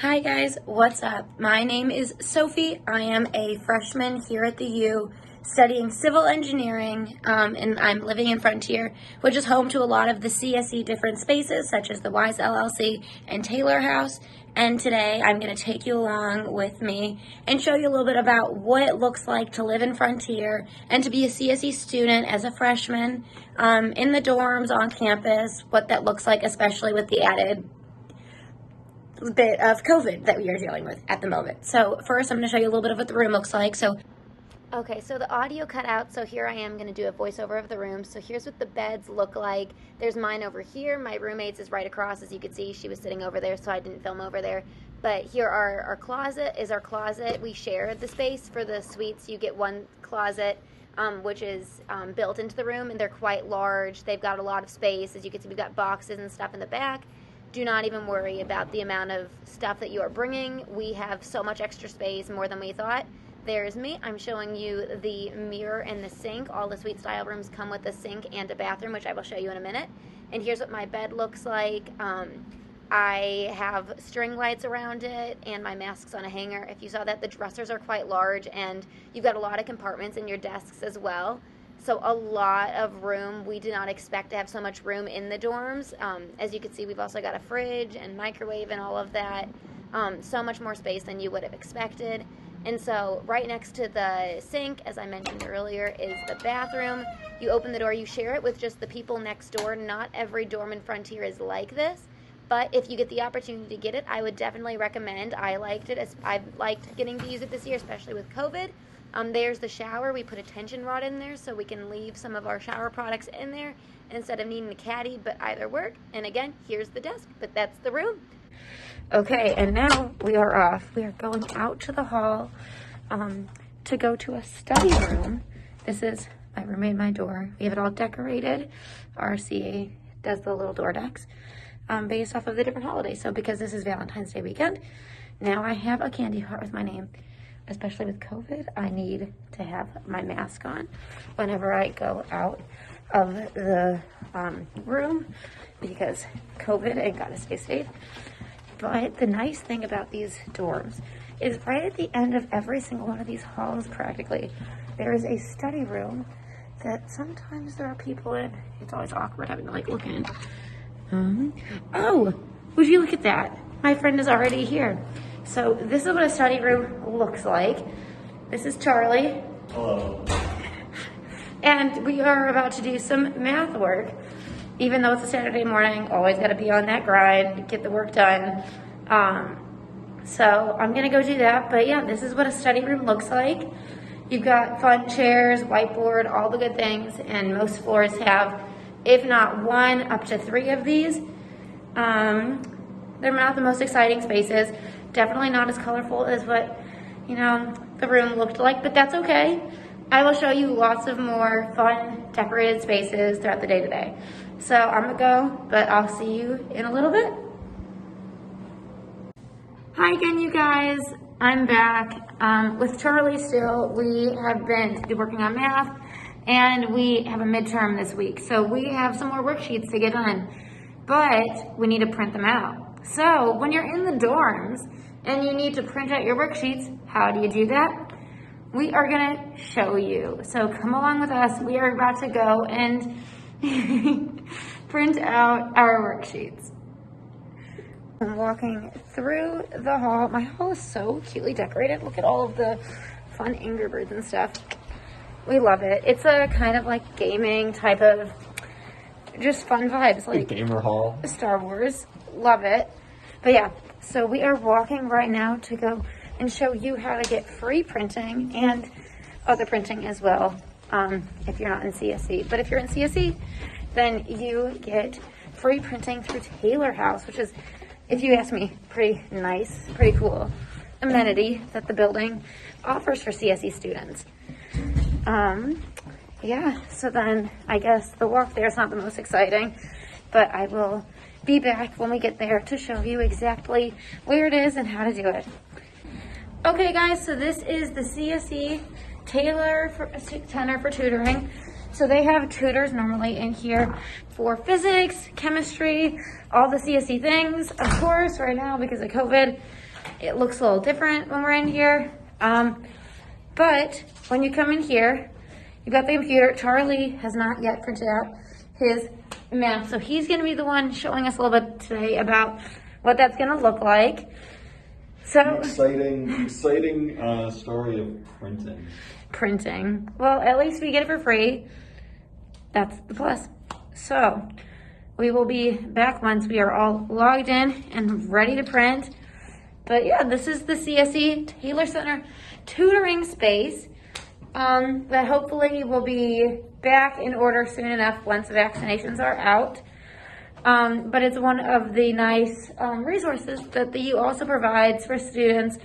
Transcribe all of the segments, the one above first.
Hi guys, what's up? My name is Sophie. I am a freshman here at the U studying civil engineering, and I'm living in Frontier, which is home to a lot of the CSE different spaces such as the Wise LLC and Taylor House. And today I'm going to take you along with me and show you a little bit about what it looks like to live in Frontier and to be a CSE student as a freshman in the dorms on campus, what that looks like, especially with the added bit of COVID that we are dealing with at the moment. So first I'm going to show you a little bit of what the room looks like. Okay, so the audio cut out, so here I am going to do a voiceover of the room. So here's what the beds look like. There's mine over here. My roommate's is right across. As you can see, she was sitting over there, so I didn't film over there. But here our closet is our closet. We share the space. For the suites, you get one closet, which is built into the room, and they're quite large. They've got a lot of space. As you can see, we've got boxes and stuff in the back. Do not even worry about the amount of stuff that you are bringing. We have so much extra space, more than we thought. There's me. I'm showing you the mirror and the sink. All the suite style rooms come with a sink and a bathroom, which I will show you in a minute. And here's what my bed looks like. I have string lights around it and my mask's on a hanger. If you saw that, the dressers are quite large and you've got a lot of compartments in your desks as well. So a lot of room. We did not expect to have so much room in the dorms. As you can see, we've also got a fridge and microwave and all of that. So much more space than you would have expected. And so right next to the sink, as I mentioned earlier, is the bathroom. You open the door, you share it with just the people next door. Not every dorm in Frontier is like this. But if you get the opportunity to get it, I would definitely recommend. I liked it. I've liked getting to use it this year, especially with COVID. There's the shower. We put a tension rod in there so we can leave some of our shower products in there instead of needing a caddy, but either work. And again, here's the desk, but that's the room. Okay, and now we are off. We are going out to the hall to go to a study room. This is my roommate, my door. We have it all decorated. Our CA does the little door decks based off of the different holidays. So because this is Valentine's Day weekend, now I have a candy heart with my name. Especially with COVID, I need to have my mask on whenever I go out of the room because COVID ain't gotta stay safe. But the nice thing about these dorms is right at the end of every single one of these halls, practically, there is a study room that sometimes there are people in. It's always awkward having to look in. Oh, would you look at that? My friend is already here. So this is what a study room looks like. This is Charlie. Hello. And we are about to do some math work. Even though it's a Saturday morning, always got to be on that grind, get the work done. So I'm going to go do that. But yeah, this is what a study room looks like. You've got fun chairs, whiteboard, all the good things. And most floors have, if not one, up to 3 of these. They're not the most exciting spaces. Definitely not as colorful as what, the room looked like, but that's okay. I will show you lots of more fun, decorated spaces throughout the day today. So I'm gonna go, but I'll see you in a little bit. Hi again, you guys. I'm back with Charlie still. We have been working on math, and we have a midterm this week. So we have some more worksheets to get done, but we need to print them out. So when you're in the dorms and you need to print out your worksheets, how do you do that? We are gonna show you. So come along with us. We are about to go and print out our worksheets. I'm walking through the hall. My hall is so cutely decorated. Look at all of the fun Angry Birds and stuff. We love it. It's a kind of gaming type of just fun vibes. Like gamer hall. Star Wars. Love it. But yeah, so we are walking right now to go and show you how to get free printing and other printing as well if you're not in CSE. But if you're in CSE, then you get free printing through Taylor House, which is, if you ask me, pretty nice, pretty cool amenity that the building offers for CSE students. Yeah, so then I guess the walk there is not the most exciting, but I will be back when we get there to show you exactly where it is and how to do it. Okay guys, so this is the CSE Taylor Center for Tutoring. So they have tutors normally in here for physics, chemistry, all the CSE things. Of course, right now, because of COVID, it looks a little different when we're in here. But when you come in here, you've got the computer. Charlie has not yet printed out his math, so he's going to be the one showing us a little bit today about what that's going to look like. So exciting story of printing. Well, at least we get it for free. That's the plus. So we will be back once we are all logged in and ready to print. But yeah, this is the CSE Taylor Center tutoring space that hopefully will be back in order soon enough once vaccinations are out. But it's one of the nice resources that the U also provides for students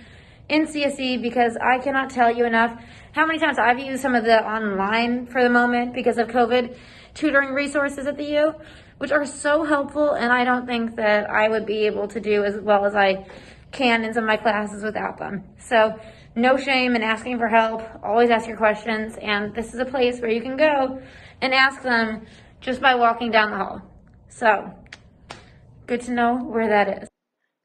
in CSE, because I cannot tell you enough how many times I've used some of the online, for the moment because of COVID, tutoring resources at the U, which are so helpful, and I don't think that I would be able to do as well as I can in some of my classes without them. So no shame in asking for help. Always ask your questions, and this is a place where you can go and ask them just by walking down the hall. So good to know where that is.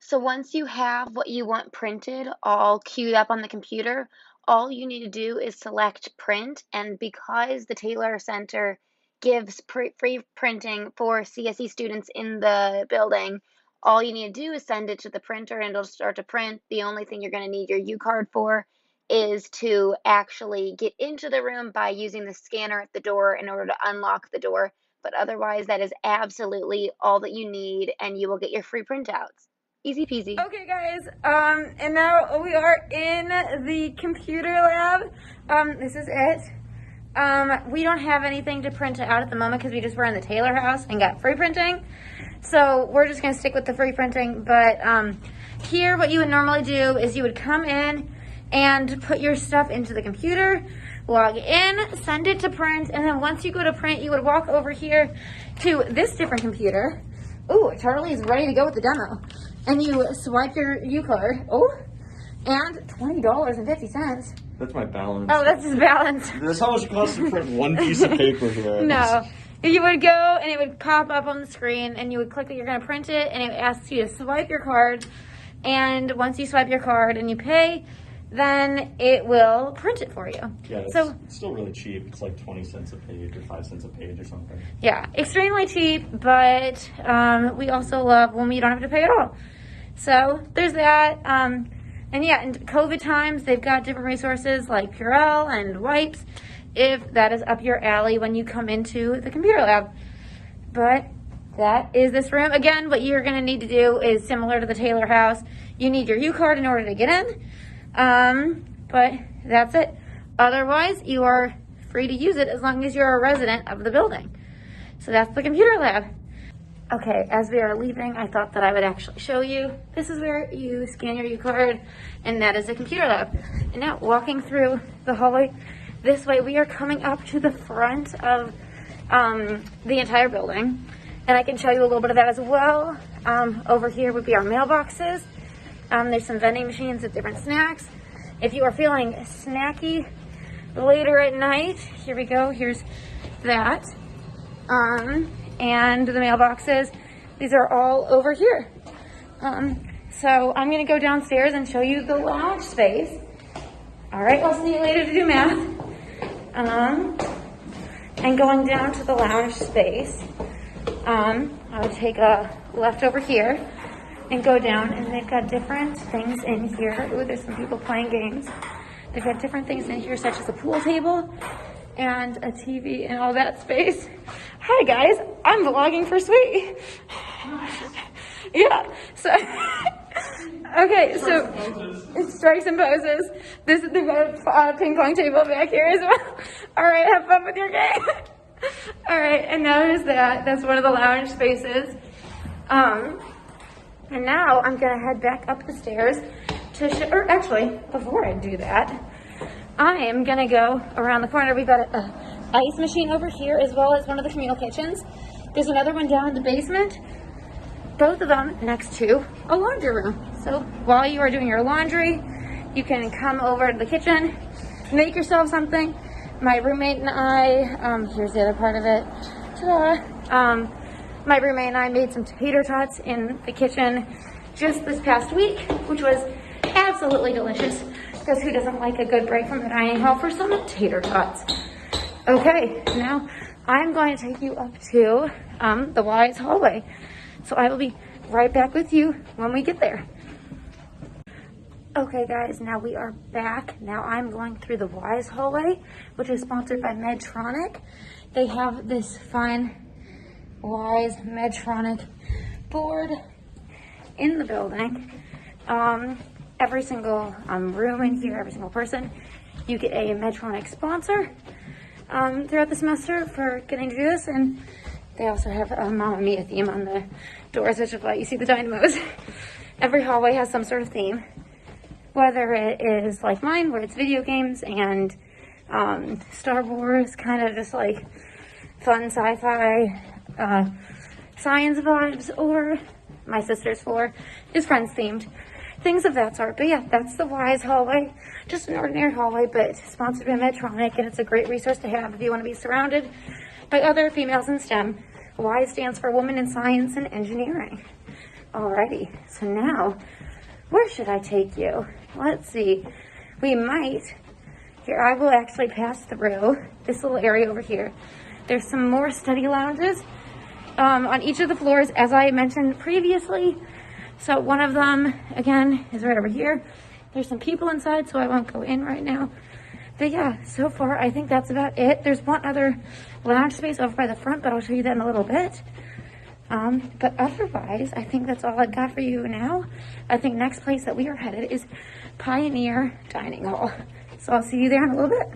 So once you have what you want printed all queued up on the computer, all you need to do is select print. And because the Taylor Center gives free printing for CSE students in the building, all you need to do is send it to the printer and it'll start to print. The only thing you're going to need your U-card for is to actually get into the room by using the scanner at the door in order to unlock the door. But otherwise, that is absolutely all that you need, and you will get your free printouts. Easy peasy. Okay, guys, and now we are in the computer lab. This is it. We don't have anything to print out at the moment because we just were in the Taylor house and got free printing. So we're just going to stick with the free printing. But here, what you would normally do is you would come in and put your stuff into the computer, log in, send it to print, and then once you go to print, you would walk over here to this different computer. Ooh, Charlie's ready to go with the demo. And you swipe your U-card. Oh, and $20.50. That's my balance. Oh, that's his balance. That's how much it costs to print one piece of paper here. No. You would go and it would pop up on the screen and you would click that you're going to print it, and it asks you to swipe your card. And once you swipe your card and you pay, then it will print it for you. Yeah, it's still really cheap. It's like 20 cents a page or 5 cents a page or something. Yeah, extremely cheap, but we also love when we don't have to pay at all. So there's that. And yeah, in COVID times, they've got different resources like Purell and wipes, if that is up your alley when you come into the computer lab. But that is this room. Again, what you're going to need to do is similar to the Taylor house. You need your U-card in order to get in. But that's it. Otherwise, you are free to use it as long as you're a resident of the building. So that's the computer lab. Okay, as we are leaving, I thought that I would actually show you. This is where you scan your U-card, and that is the computer lab. And now, walking through the hallway this way, we are coming up to the front of the entire building. And I can show you a little bit of that as well. Over here would be our mailboxes. There's some vending machines with different snacks. If you are feeling snacky later at night, here we go. Here's that. And the mailboxes. These are all over here. So I'm going to go downstairs and show you the lounge space. All right, I'll see you later to do math. And going down to the lounge space, I would take a left over here and go down, and they've got different things in here. Ooh, there's some people playing games. They've got different things in here, such as a pool table and a TV and all that space. Hi guys, I'm vlogging for Sweet. Yeah, so, okay, so it's strikes and poses. They've got a ping pong table back here as well. All right, have fun with your game. All right, and now there's that. That's one of the lounge spaces. And now I'm gonna head back up the stairs to or actually, before I do that, I am gonna go around the corner. We've got an ice machine over here, as well as one of the communal kitchens. There's another one down in the basement. Both of them next to a laundry room. So while you are doing your laundry, you can come over to the kitchen, make yourself something, My roommate and I, here's the other part of it. Ta-da! My roommate and I made some tater tots in the kitchen just this past week, which was absolutely delicious. Because who doesn't like a good break from the dining hall for some tater tots? Okay, now I'm going to take you up to the Wise hallway. So I will be right back with you when we get there. Okay guys, now we are back. Now I'm going through the Wise hallway, which is sponsored by Medtronic. They have this fine Wise Medtronic board in the building. Every single room in here, every single person, you get a Medtronic sponsor throughout the semester for getting to do this. And they also have a Mamma Mia theme on the doors, which is why you see the dynamos. Every hallway has some sort of theme, whether it is like mine, where it's video games and Star Wars, kind of just like fun sci-fi science vibes, or my sister's floor is Friends themed. Things of that sort. But yeah, that's the Wise hallway. Just an ordinary hallway, but sponsored by Medtronic, and it's a great resource to have if you want to be surrounded by other females in STEM. Wise stands for Women in Science and Engineering. Alrighty, so now, where should I take you? Let's see. We might. Here, I will actually pass through this little area over here. There's some more study lounges on each of the floors, as I mentioned previously. So one of them, again, is right over here. There's some people inside, so I won't go in right now. But yeah, so far, I think that's about it. There's one other lounge space over by the front, but I'll show you that in a little bit. But otherwise, I think that's all I've got for you now. I think next place that we are headed is Pioneer Dining Hall. So I'll see you there in a little bit.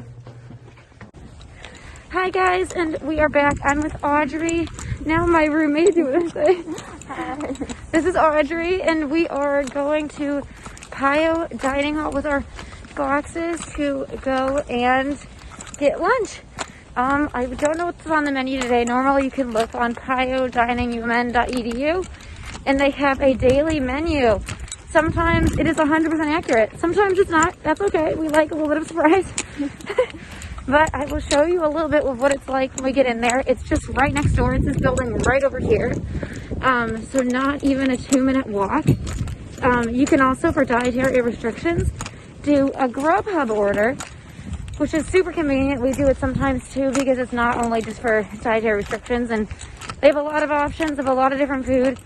Hi guys, and we are back. I'm with Audrey. Now my roommate, you want to say? Hi. This is Audrey, and we are going to Pio Dining Hall with our boxes to go and get lunch. I don't know what's on the menu today. Normally you can look on piodiningumn.edu, and they have a daily menu. Sometimes it is 100% accurate. Sometimes it's not. That's okay. We like a little bit of surprise. But I will show you a little bit of what it's like when we get in there. It's just right next door. It's this building right over here. So not even a 2-minute walk. You can also, for dietary restrictions, do a Grubhub order, which is super convenient. We do it sometimes too, because it's not only just for dietary restrictions, and they have a lot of options of a lot of different food.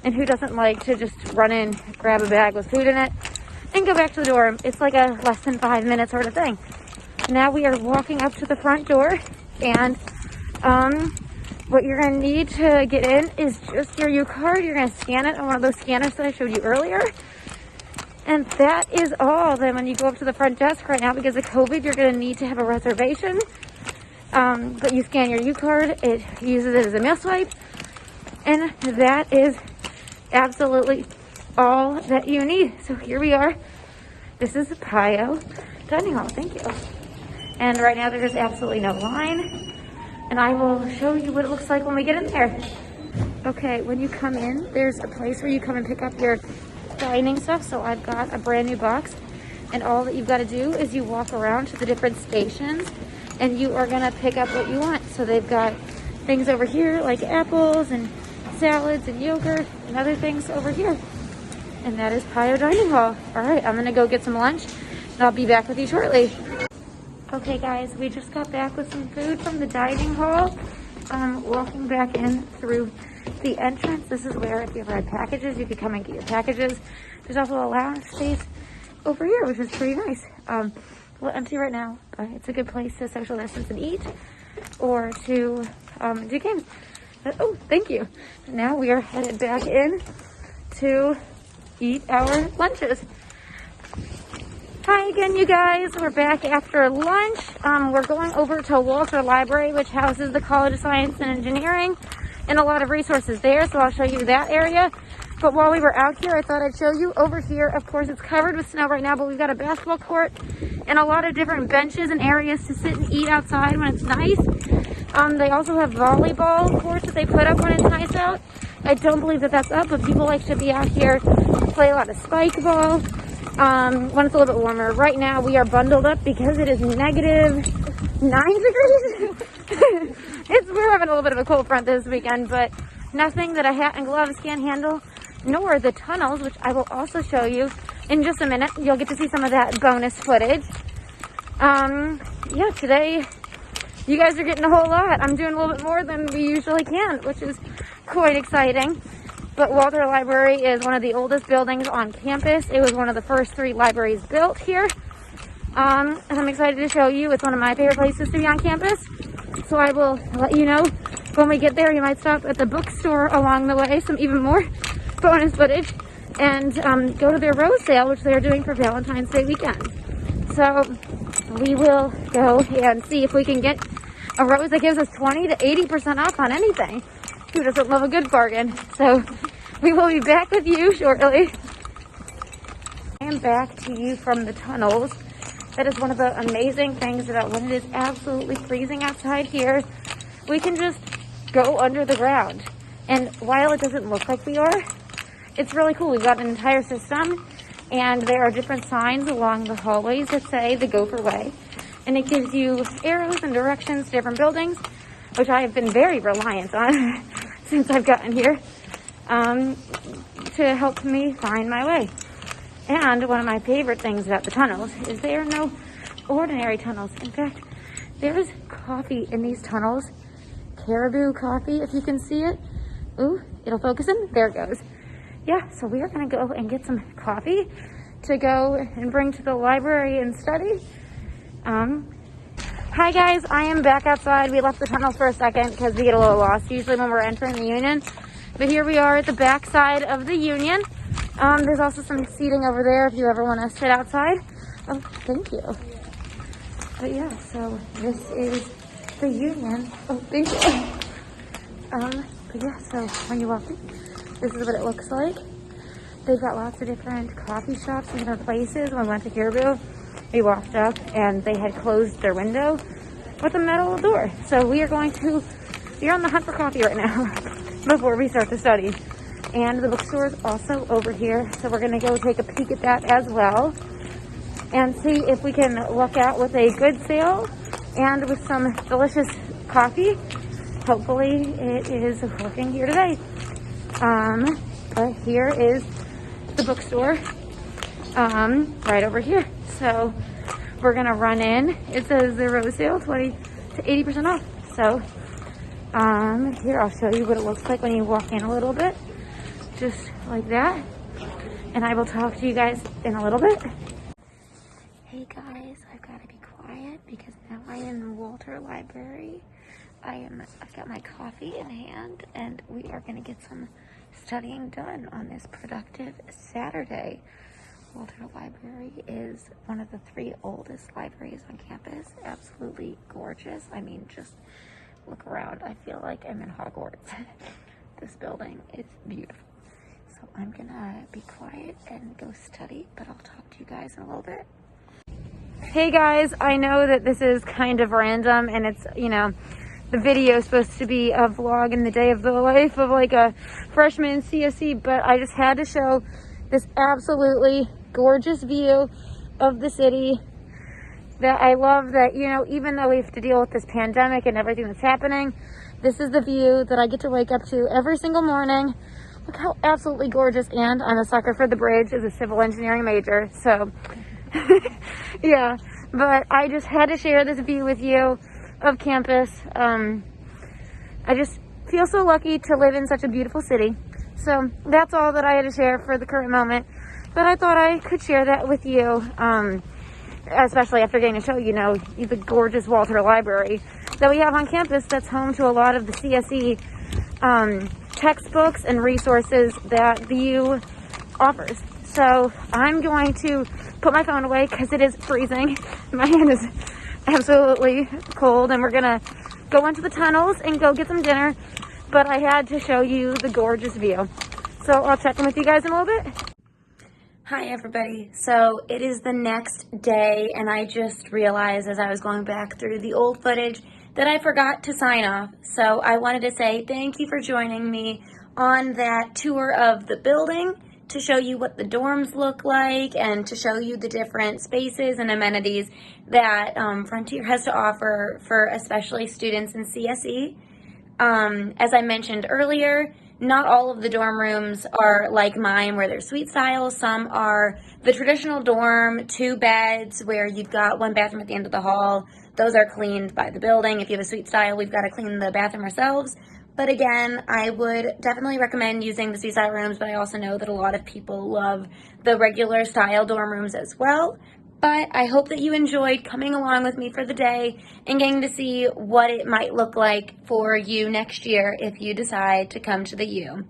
And who doesn't like to just run in, grab a bag with food in it, and go back to the dorm? It's like a less than 5-minute sort of thing. Now we are walking up to the front door, and what you're going to need to get in is just your U card. You're going to scan it on one of those scanners that I showed you earlier. And that is all. Then when you go up to the front desk right now, because of COVID, you're going to need to have a reservation. But you scan your U card, it uses it as a meal swipe, and that is absolutely all that you need. So here we are. This is Pio Dining Hall. Thank you. And right now there's absolutely no line, and I will show you what it looks like when we get in there. Okay, when you come in, there's a place where you come and pick up your dining stuff. So I've got a brand new box, and all that you've got to do is you walk around to the different stations, and you are gonna pick up what you want. So they've got things over here like apples and salads and yogurt and other things over here. And that is Pio Dining Hall. All right, I'm gonna go get some lunch, and I'll be back with you shortly. Okay guys, we just got back with some food from the dining hall. Walking back in through the entrance. This is where, if you ever had packages, you could come and get your packages. There's also a lounge space over here, which is pretty nice. A little empty right now, but it's a good place to social distance and eat, or to do games. But, oh, thank you. Now we are headed back in to eat our lunches. Hi again, you guys. We're back after lunch. We're going over to Walter Library, which houses the College of Science and Engineering, and a lot of resources there, so I'll show you that area. But while we were out here, I thought I'd show you over here. Of course, it's covered with snow right now, but we've got a basketball court and a lot of different benches and areas to sit and eat outside when it's nice. They also have volleyball courts that they put up when it's nice out. I don't believe that that's up, but people like to be out here, play a lot of spike ball when it's a little bit warmer. Right now, we are bundled up because it is negative 9 degrees. We're having a little bit of a cold front this weekend, but nothing that a hat and gloves can't handle, nor the tunnels, which I will also show you in just a minute. You'll get to see some of that bonus footage. Yeah, today you guys are getting a whole lot. I'm doing a little bit more than we usually can, which is quite exciting. But Walter Library is one of the oldest buildings on campus. It was one of the first 3 libraries built here. And I'm excited to show you. It's one of my favorite places to be on campus. So I will let you know when we get there. You might stop at the bookstore along the way, some even more bonus footage, and go to their rose sale, which they're doing for Valentine's Day weekend. So we will go and see if we can get a rose that gives us 20 to 80% off on anything. Who doesn't love a good bargain? So we will be back with you shortly. I am back to you from the tunnels. That is one of the amazing things about when it is absolutely freezing outside here. We can just go under the ground. And while it doesn't look like we are, it's really cool. We've got an entire system, and there are different signs along the hallways that say the Gopher Way. And it gives you arrows and directions to different buildings, which I have been very reliant on since I've gotten here, to help me find my way. And one of my favorite things about the tunnels is there are no ordinary tunnels. In fact, there's coffee in these tunnels. Caribou coffee, if you can see it. Ooh, it'll focus in. There it goes. Yeah, so we are going to go and get some coffee to go and bring to the library and study. Hi guys, I am back outside. We left the tunnels for a second because we get a little lost usually when we're entering the Union. But here we are at the back side of the Union. There's also some seating over there if you ever want to sit outside. Oh, thank you. But yeah, so this is the Union. Oh, thank you. But yeah, so when you walk in, this is what it looks like. They've got lots of different coffee shops and different places. When we went to Caribou, we walked up and they had closed their window with a metal door. So we're on the hunt for coffee right now before we start to study. And the bookstore is also over here. So we're gonna go take a peek at that as well and see if we can luck out with a good sale and with some delicious coffee. Hopefully it is working here today. But here is the bookstore, right over here. So we're gonna run in. It says the rose sale, 20 to 80% off. So here, I'll show you what it looks like when you walk in a little bit, just like that. And I will talk to you guys in a little bit. Hey guys, I've got to be quiet because now I am in the Walter Library. I've got my coffee in hand, and we are going to get some studying done on this productive Saturday. Walter Library is one of the 3 oldest libraries on campus. Absolutely gorgeous. I mean, just look around. I feel like I'm in Hogwarts. This building is beautiful. So I'm going to be quiet and go study, but I'll talk to you guys in a little bit. Hey guys, I know that this is kind of random, and it's, the video is supposed to be a vlog in the day of the life of like a freshman in CSE, but I just had to show this absolutely gorgeous view of the city that I love. That, even though we have to deal with this pandemic and everything that's happening, this is the view that I get to wake up to every single morning. Look how absolutely gorgeous. And I'm a sucker for the bridge as a civil engineering major, so yeah, but I just had to share this view with you of campus. I just feel so lucky to live in such a beautiful city. So that's all that I had to share for the current moment, but I thought I could share that with you, especially after getting to show the gorgeous Walter Library that we have on campus, that's home to a lot of the CSE textbooks and resources that the U offers. So I'm going to put my phone away because it is freezing. My hand is absolutely cold, and we're gonna go into the tunnels and go get some dinner, but I had to show you the gorgeous view. So I'll check in with you guys in a little bit. Hi everybody. So it is the next day, and I just realized as I was going back through the old footage that I forgot to sign off. So I wanted to say thank you for joining me on that tour of the building to show you what the dorms look like and to show you the different spaces and amenities that Frontier has to offer for especially students in CSE. As I mentioned earlier, not all of the dorm rooms are like mine where they're suite style. Some are the traditional dorm, 2 beds where you've got 1 bathroom at the end of the hall. Those are cleaned by the building. If you have a suite style, we've got to clean the bathroom ourselves. But again, I would definitely recommend using the suite style rooms, but I also know that a lot of people love the regular style dorm rooms as well. But I hope that you enjoyed coming along with me for the day and getting to see what it might look like for you next year if you decide to come to the U.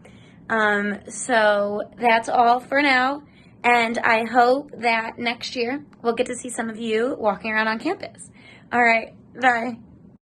So that's all for now. And I hope that next year we'll get to see some of you walking around on campus. All right, bye.